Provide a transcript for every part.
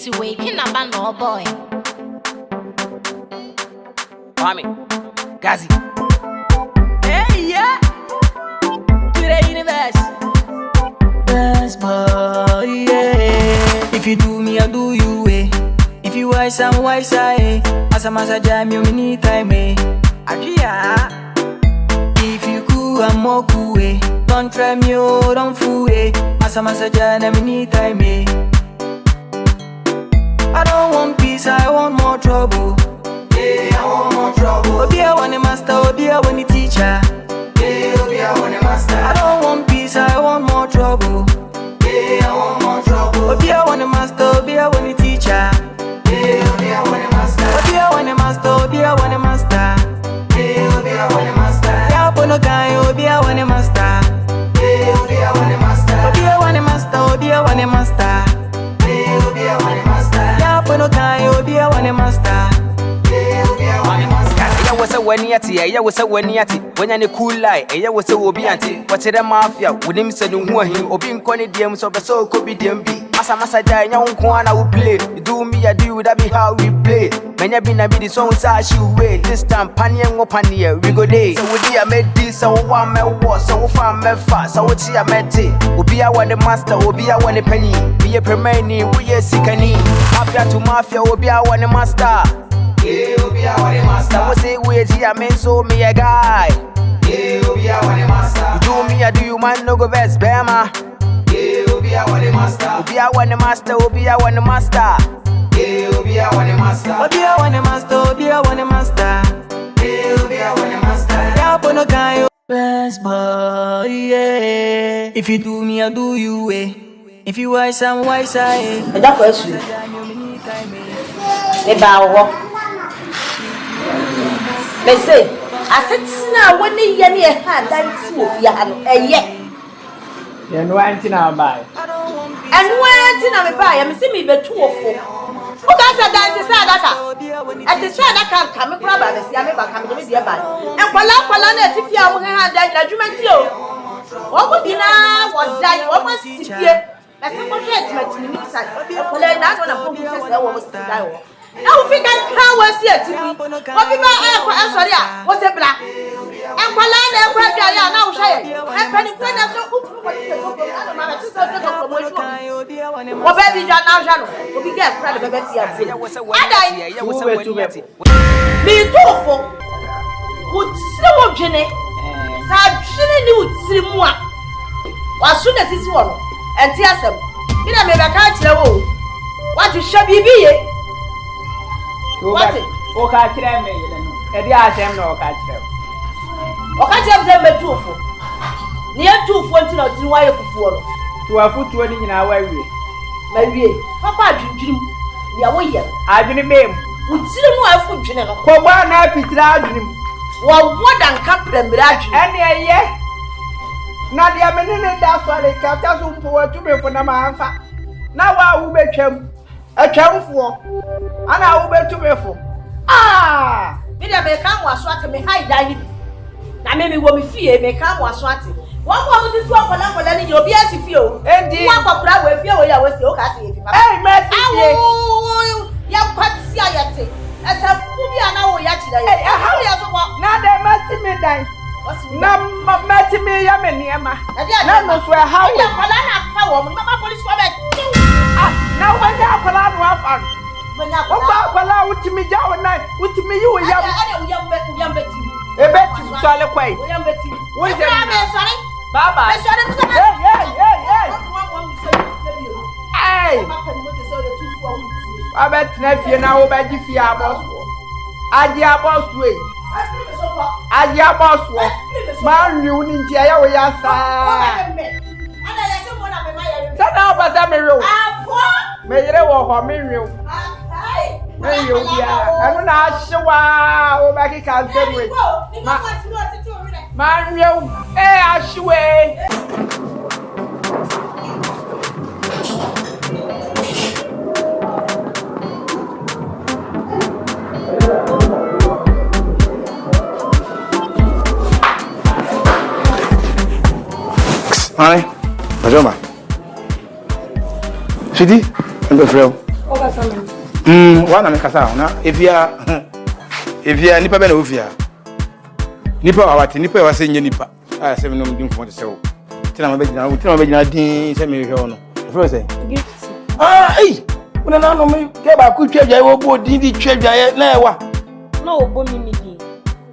It's waking up a no boy. Mami, Gazi. Hey, yeah. To the universe. Best boy, yeah. If you do me, I do you, eh. If you wise, I'm wise, eh. As a massa jam, you need time, eh. Agia. If you cool, I'm more cool, eh. Don't try me, oh, don't fool, eh. As a massa jam, I need time, eh. I don't want peace, I want more trouble. Yeah, I want more trouble. Obia want the master, Obia want the teacher. Yeah, Obia want the master. I don't want peace, I want more trouble. Yeah, I want more trouble. Obia want the master, Obia want the teacher. Yeah, Obia want the master. Obia want the master, Obia want the master. Yeah, Obia want the master. Yeah, Pono guy, Obia want the master. Yeah, Obia want the master. Obia want the master, Obia want the master. Yeah, Obia want the master. Yeah, Pono guy, Obia want the master. Yeah, was a when yet, yeah, was a when yet, when any cool light, yeah, was a obianti, what's it a mafia, with him said, who him, or being conny DMs of the soul could be DMB. As a massage, young Kwana will play. You do me, I do, that be how we play. Many have been a bit the songs I should wait. This time, Panian or Pania, we go day. So, would I made this, so one me was, so far me fast, so what's your mete? Obia want the master, Obia want the penny. Be a permani, we a sickany. Mafia to mafia, Obia want the master. Yeah, Obia want the master. I say, wait, I mean, so me a guy. Yeah, Obia want the master. You do me, I do you, man, no go best, Bama. Yeah, Obia want the master. Obia want the master, Obia want the master. Yeah, Obia want the master. Obia want the master, Obia want the master. Yeah, Obia want the master. Yeah, Pono guy, best boy, yeah. If you do me, I do you, eh. If you wise, I'm wise, eh. That was you. About they say, I said, now when they hear me a hand, that's a yet. You know, I'm now by. And when I buy, I'm seeing me be 2 or 4. What I said, that's a sad at the sad I can't come and grab us. I never come to the bad. And Palana, if you have had that judgment, you. What would be now? What die? What was here? That's what judgment in the side. That's what I'm going to say. I was to die. I think I can't was here to me. What people are sorry, what's a black? And Palana, and now say, and Penny friend of the what baby John now, will be get proud of the best year. I was me too for would slow Jenny. Sadly, would see more. As soon as it's one, and tears them. You know, maybe I can't tell what you shall be. What? Oh, catch them, and the Asham no catch them. Or catch them by 2 for near 240 or 2 wire for 4. To a foot 20 in our way. Maybe, Papa, Jim, the away here. I've been a babe. Would see no food general. Come on, happy to him. Well, what than Captain Brad? And yeah. Now the amendment that's why they kept us on poor to me for the man. Now I will make him a count for, and I will bet to me for. Ah! Me da me come was swat me hide dining. Na me wo me fie me come was swat. One more to swap for that for you be as if you. Indeed. One for crab with you ya was o ka say. Hey, mercy. Oh, ya kwat sia ya te. Esa fu bia na wo ya chira ya. Eh, how ya so kwa. Na de mercy me dan. Na mercy me ya me niema. Na no so how. Ya kwala na fa wo me mama police for me. Now when you have a lot of fun, when you have a lot of me, Joe, night, with me, you will young Betty. A bet you shall acquaint. What's your name? Sorry, Baba. Hey, I bet nephew now about the Fia boss. I dear boss way. I dear boss was. Man, you need to hear your side. Send out by them a room. May they walk on me real. May you be I'm not sure how back it can say with man, you, I swear. Hi, Pajama. Fidi, I'm the friend. One am kasa na if you nipa be na ofia nipa awati nipa wa se nye nipa ah se me no ndi nkomo te se wo tina ma be gina din se me hwe no fro se gift una na no me ke ba ku twedwa wo bo din di twedwa na ewa na obo mi di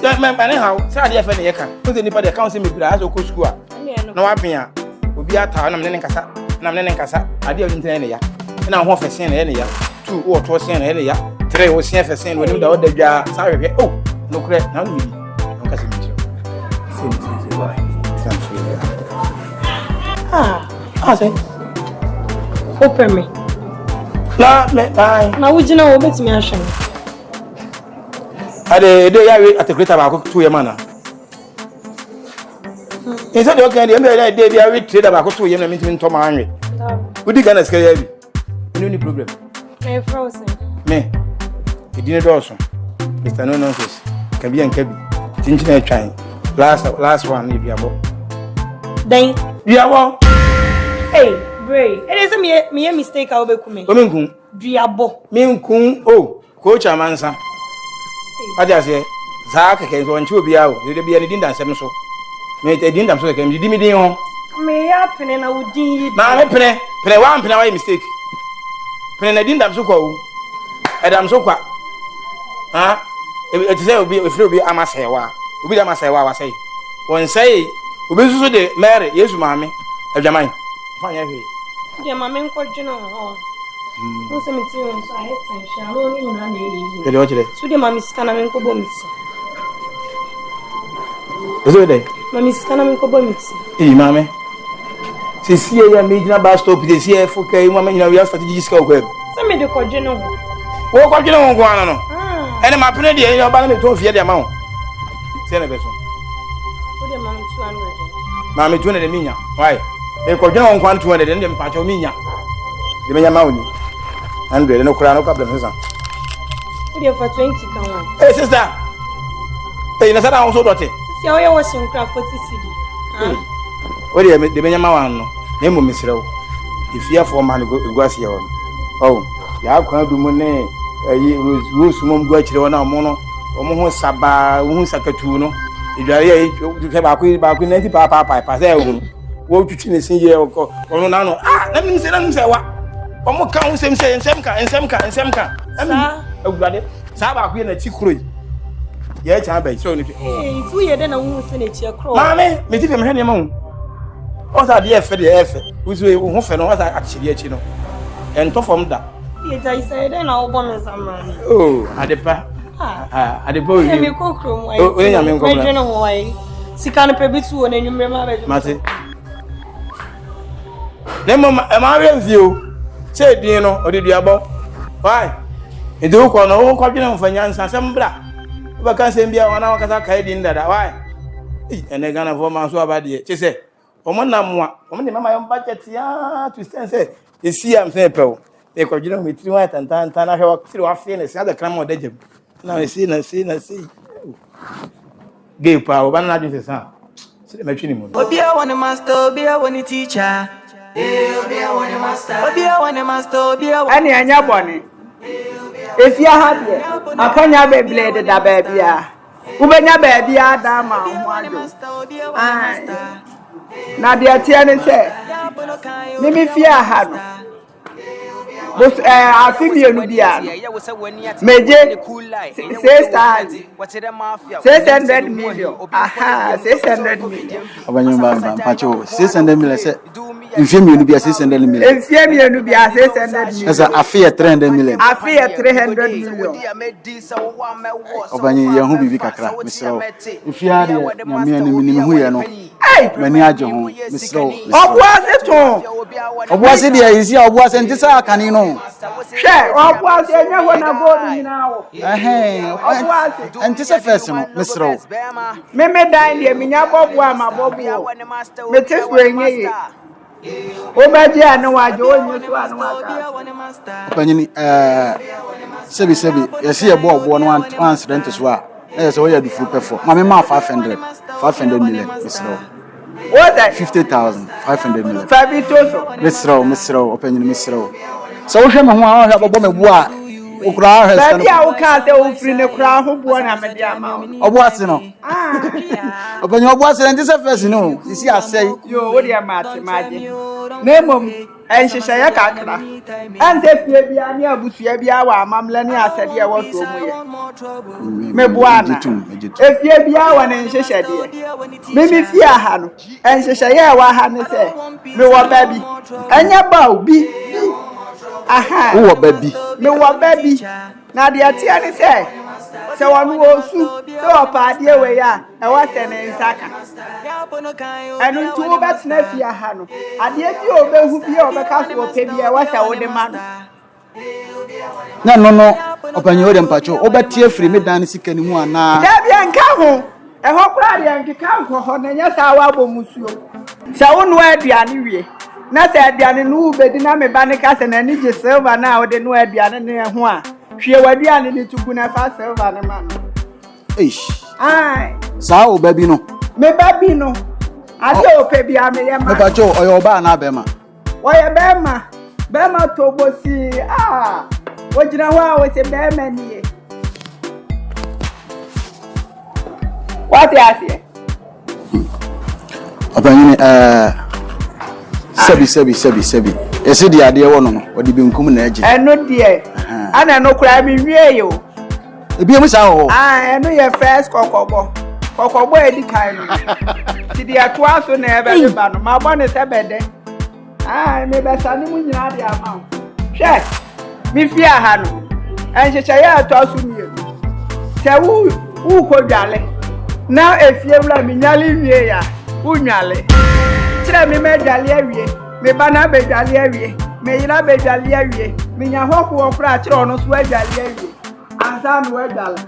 ya me mane how sa de fa ne ye ka so se nipa de ka se me bira aso ko school na wa pia obi ata na me ne nkasa ade a ntina ne ya na ho fa sen ne ya 2 wo to sen ne ya 3 wo sen fa sen wo ni da wo da dwa sa hwe oh no kre na no bi no ka se mi tiro sim why say open me la me bye na wo gina wo betimi ahwe ade de ya we atekreta ba ko to ye mana instead de okay de de bia we trader ba ko to ye na mitimi ntoma anwe udi Ghana ska ya bi no problem me frozen me edine doso Mr. No nonsense can be and can be tinchina trying last one if you abo then you abo hey bray it is me mistake I will be kume omenkun duabo menkun oh coach amansa aja se za ka ke zo nchi obi awo de bia ni dindan sem so me te dindan so ke mi di mi din ho me ya pene na udin yi na me pene wa pene wa mistake pene na dindan so kwa o edam so kwa ha e ti say obi efre obi amasewa obi da amasewa wa say won say obi susu de Mary Yesu maame adwaman fanya hwe de maame nko dwene ho no se me ti won so ahet san sha no ni na na yi ke de o kire so de maame skana me nko bo mitsi ezo de maame skana me nko bo mitsi maame se sie ya me gina ba stop de sie fo kai maame nyina we strategy ska ko se me de ko dwene ho wo ko dwene ho ko ana no ene ma pene de ene oba na me to fie de ma ho se na be so so de maame 200 maame 200 de minya why e ko dwene ho ko 200 de ndem pa cho minya de menya ma oni 100 no kura no ka blem sesa so de fa 20 kan wa eh sister eh na sada ho so dote si o ye wo shin kra 40 cd o de menya ma wan no na mo misrew ifia fo ma no guase ye won oh ya kwa du mu ne ayi rose mom gu akire wona mo no omo ho saba wo hu sakatu no idware ye ke ba ku 90 pa say wo twitwi ne sin ye ono na no na mi se wa omo ka hu sem ka agwade sa ba ku ye na ti kuro ye cha ba so ni tu ye de na hu se na chi akro mame me ti fe me hwe ne ma hu o sa de efe uzu hu fe no o sa akire achi no ento fom da ye jai say de na obo me samani oh adepa adepa o ye me kokro mo ai o nya me kokro me jeno mo ai sika no pebitu wona nwumre ma ba mate nemo ma renzi o se din no odiduabo why edu ko no wo kwadwene mfanya nsa sembra ba kan se mbia wana wakata kai din dada why ene Ghana for man so abade che se omo na moa omo ne mama yo budget ya to sense esi am se pew e kwadwene mo tiri wa tantanta na hwe tiri wa fe ne se ada kram odagem na esi na gay pa o ba na dun se sa se me twini mo OBIA want a master, OBIA want a teacher. OBIA want a master, OBIA want a master, OBIA want ani anya boni efia ha de akanya beble de da ba bia ubenya ba bia da ma ho ado na de atia ne se mimi fia ha no bos afimienu bia meje 600 million aha 600 million abanyumba mpacho 600 million se infimienu bia 600 million infimienu bia 600 million asa afia 300 million afia 300 million obanyi ye hu bibi kakra misro ifia de nyame ne minim hu ye no mani aje hu misro obuase to obuase de ayisi obuase ntisa akani no hwe obuase enya ho na gold nyina wo obuase ntisa first no misro meme dan de minya bobu ama bobu mete so enye obaji anu waje onye so anu aka panyini sebi yesi ye bo no answer so a yes o ya du full perform mama ma 500 million misro what that 50,000 500 million fabitoso misro opinion misro So we shame ho a ho abo me boa. Okura ha Baby a wo ka se wo free ne kura ho bo na me dia ma. Obo ase no. Obanyo obo ase nti se first no. Sisi asai. Yo, wo dia mate maje. Na mom enhyehyɛ ya kakra. Ante fie bia ne abusua bia wa amamle ne asade e wo so mu ye. Me boana. Efie bia wa ne nhyehyɛ de. Me fie aha no. Enhyehyɛ ya wa ha ne se. Me wo ba bi. Anya ba obi. Aha. Wo baby. Me wo ba bi. Na de atia ne se. Se wonu wo su. Se wo pa de we ya. E wa se ne nsaka. Enu tu wo betena fie aha no. Ade bi obehu bi obeka so ope bi e wa se wo de ma no. Na no opanyi wo de mpacho obetie free me dan sika ni mu ana. Da bi enka ho. E ho kura de enkeka ho ho na nya sa wa bomusuo. Se wo no aduane wie. Na se aduane no ubedi na me ba ne ka se na ni je silver na wo de no aduane ne ho a. Hwie waduane ni tugu na fa silver ne ma no. Eish. Ai. Sa o baby no. Me baby no. Ade ope bia me ye ma. Me pacho oyo oba na be ma. Wo ye be ma. Be ma to bosi. Wo jina ho a wo se be ma ni ye. What you say? Opanyi sebi. Ese di ade wo no no. Odi bi nkum na age. Eno die. Ana no kura mi wie yo. Ebi emu sa ho. Eno ye first kokobo. Kokobo edi kan no. Ti di atoa so na ebe be ba no. Ma bo ne se bede. Me be sa ni mu nyina de ama. Hwe. Mi fi aha no. Enhyehyɛ ya atoa so mi. Se wu ko dwale. Na efie wura mi nyale wie ya. Wu nyale. Kira mi me dwale awie. Me ba na be dwale awie. Me yira be dwale awie. Me nya hoko wo kura kira ono so dwale awie. Ansa no dwale.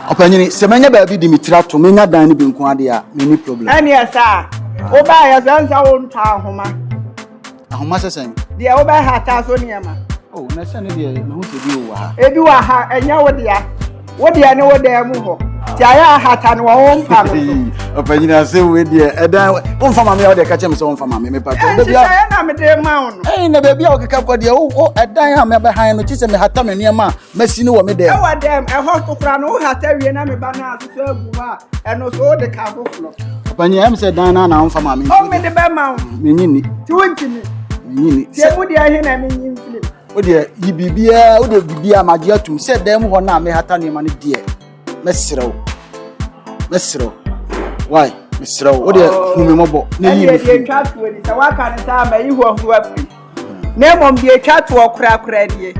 Opanyi se menya ba bi Dimitri to menya dan ni bi nko ade a me ni problem. Ani esa. Wo ba ya zanza wo nta ahoma. Ahoma sesen. De wo ba ha ta so niema. Oh, na se ne de me hu se bi wo ha. Ebi wa ha enya wo dia. Wo dia ne wo da mu ho. Ti aya ha ta no wo mpa no. Opanyi na se we de edan wo mfa mama ya wo de ka chem se wo mfa mama me pa to. Baby ya na me de ma wo no. Na baby ya wo keka kwa de wo edan a me ba han no ti se me hata me niema masi ni wo me de. E wa dem e ho to kra no wo hata wie na me ba na aso agu ha. E no so de ka foflo. Opanyi am se dan na mfa mama. O me de ba ma wo. Me nyini. Ti wo ntimi. Me nyini. Ti mu dia he na me nyim film. O de yibibia o de bibia magia tum se dem ho na me hata niema ne de. Mesrew. Why? Mesrew. O de humi mobo. Na yi mi twa to ni se wa ka ne sa ma yi ho ho afi. Na mom bi twa to okra die.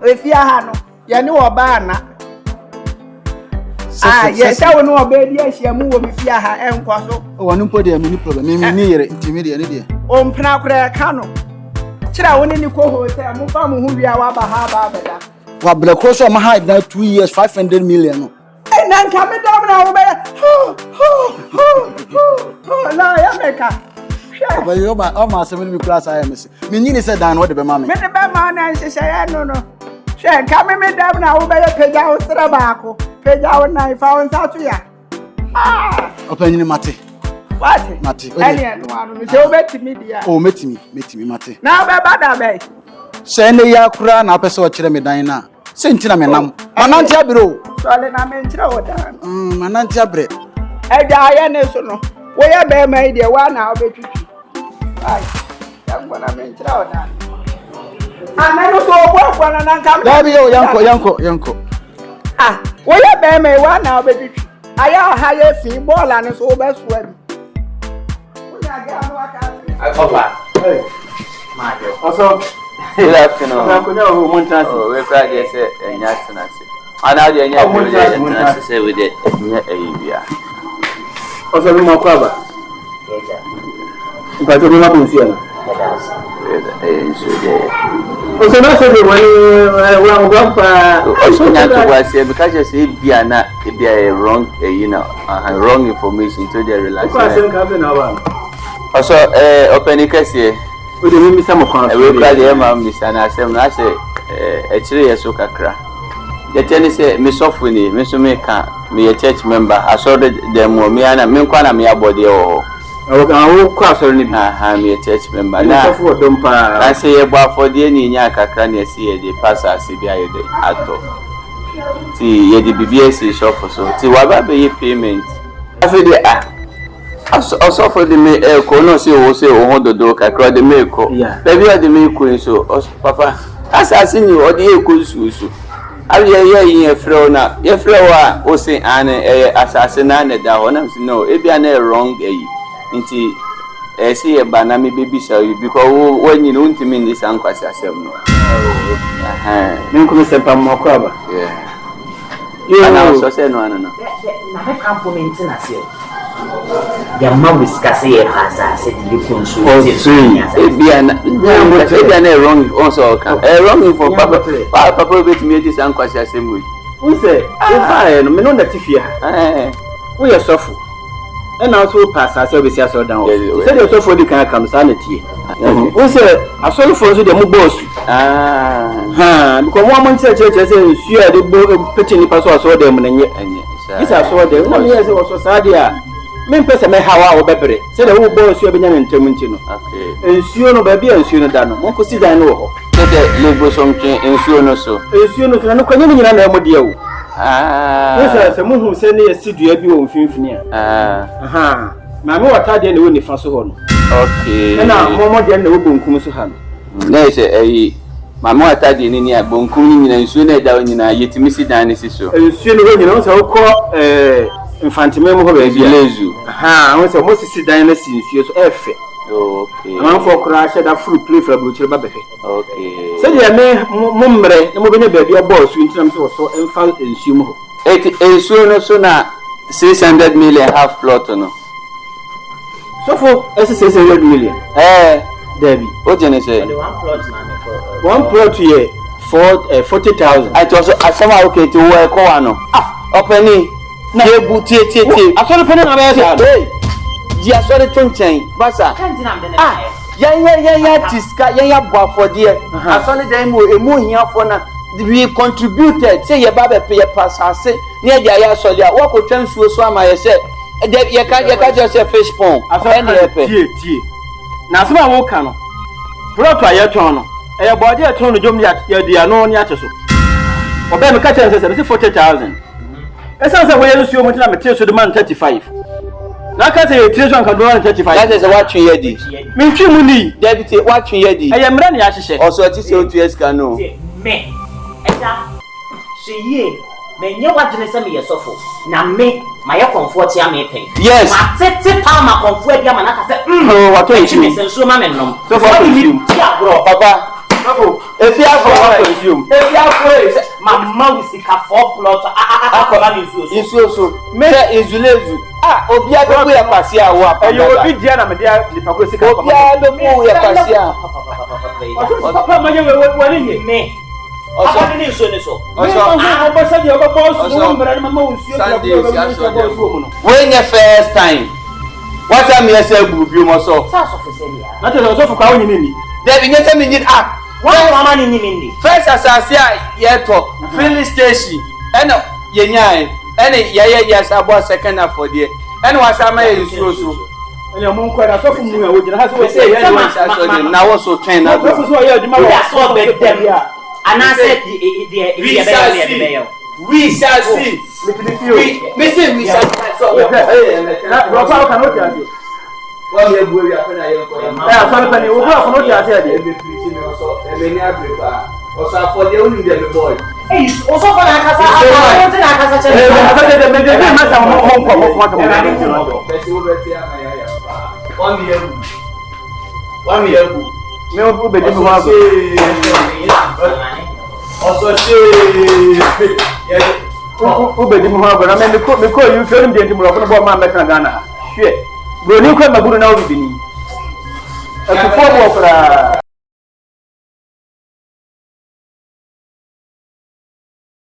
Efi aha no. Ye ne wo ba na. Ye se wo no oba di ahia mu wo mi fi aha enko so. O wonu mpo de mi problem. Mi ni yere intimidate ne de. O mpna kra ka no. Kira wo ni ko hotel mu fa mu hu wi a wa ba ha ba beda. Wa bla cross o ma hide na 2 years 500 million no. Na nka me dom na wo be. Na ya meka. But you ma se me class I am. Me nyini se dan wo de be ma me. Me de be ma na nhyehyɛ ya no. Hwe nka me dom na wo be pagya wo sra baako. Pagya wo na ifa wo nsa to ya. Opanyi mate. What? Mate. Any no anu me se wo betimi dia. Oh metimi mate. Na be bada be. Se ne ya kura na pese o kire me dan na. Se ntina me nam. Mananti abiro. Sole na me nkyira wo dan. Mananti abre. Eja ya ne so no. Wo ya be mai de wa na obetwitwi. Ai. Ya ngona me nkyira wo dan. Ana no so obo na na nka. Dabi yo yanko. Wo ya be mai wa na obetwitwi. Aya ha ya fi ball ane so obesu abi. Wo ya ga no aka. Opa. Hey. Majo. Also, Good afternoon. We try to say Yatanasi. And now the Yatanasi say with it, Arabia. Also, we more cover. If I told you not to see you. Also, not so when because you say Biana, it be a wrong, wrong information to the relation. Also, open case. We didn't miss some of them. We call them Miss Anna. I say, a 3 years old. The tennis say, Miss Sophony, Miss Meka, me a church member. I saw them, me and me, me body. Awo kwa so ni bi. Aha, me church member. Na so do mpa. I say ye gba for de ni nya kakra na esi ye de pastor ase bia ye de ato. Ti ye de BBS shop so. Ti wa ba be payment. Afi de also for the me ko no say o hododo kakra de me ko. Baby o de me ko so papa. Asase ni o de e ko susu. Abi ye frɛ na ye frɛ wa o say an asase na na da ho na no e bia na wrong nti see ye ba na me baby shall you because when you don't mean this and kwasi asem no. Me ko se pa mo ko aba. You na so say no. Na me compliment na se. Ya ma wiska say e hasa se di konsu. E bia na wrong also kan. Wrong for papa bet me this and kwasi asem we. We say, no me no na tifia. We are sofu. And also pass as we see us down. Say the sofu di kan come sanity. We say asolu for so the mo boss. Because one man church say sure the bo peti ni paso aso dem na nye. This aso dem. No me say was so sad dia. Me pese me hawa obebre. Say the wo boss you be nya ntem nti no. Okay. Ensuo no ba bia ensuo no da no. Mo ko si dan no ho. Say the lebo something ensuo no so. Ensuo no so na kwanya ni nyina na mo dia wo. Yes, se muhu se ne yesidua bi wo mfimfini a. Maame wata de ne wo nifa so ho no. Okay. Na momo de ne wo bonkum so ha no. Na se maame wata de ni a bonkum ni nyina nsuo na da nyina yetimi si dan ne si so. Nsuo no nyina so ko infantime mo ho ba bia. Lezu. Won se mo sisi dan na si nsuo so efe. Okay. Man for kura she da full play for bluchire ba befe. Okay. Se de me mo mre na mo benya ba bia boss ntinam so so enfa nsuo mo ho. Ensuo no so na 600 million half plot no. So for 600 million. Debbie. O jene say One plot na me for. One plot here for 40,000. I was asama okay to wo ko wa no. Openi na ebu tie. Asole peni na ba ya. Ji asole tonchen basa. Ya tiska ya boafode asole dan mu emu hiafo na we contributed say ye baba pay pasase na ya asole a wo ko twansuo so ama ye say ye ka just say fish pond and ye tie na asema wo ka no plot aye ton no e body e ton no jom ya dia no ni ate so obe me ka chen say 40,000 esa say wo ye nsuo mo tina me tie so de man 35 na ka say treasure kan do 35 that is what you hear di me twi mu ni deputy what you hear di e mra na ya hihye also ti say o tu eska no Me eda she me nye wadwene se me yesofo na me ma ye comfort ya me pen yes ma tete pa ma comfort dia ma na ka se what you me senso ma me nom so for me ya bro papa if you have what consume if you have mama we sika 4 plot akola ni nsuo so me izulezu obi abebu ya kwasi a wo apa eyo obi dia na me dia lipa ko sika obi abebu ya kwasi a papa ma ye we ni me oso ni nsuo ni so oso obo sa dia obo boss mo mbra na mama nsuo when the first time what time you say bubu mo so sa so for say ya na te so for kwa onyi ni there be nyete me need one mama ni nyimindi first asase a ye to filling station eno ye nyae ene ye sabo second for there ene wasama ye nsuo so ene mo nkwa na so fu mu ya wo gina ha so say ye no na wo so train na so so ye aduma wa so be dem anase the we shall see we say we shall so na bro fa ka no ti ase wa ye bu ya pe na ye ko fa pa ni wo bro fa no ti ase ade e preach me also e me ni agripa also for the only the boy also for na kasa ako na kasa chele me ma sa mo ko mo fa mo person wo be ti ama ya 1 million me o be de mo ha also o be de mo ha na me ko you feel me de mo ro bo ma me kan Ghana hwe bro ni ko ma buru na o bibini akufo bo kra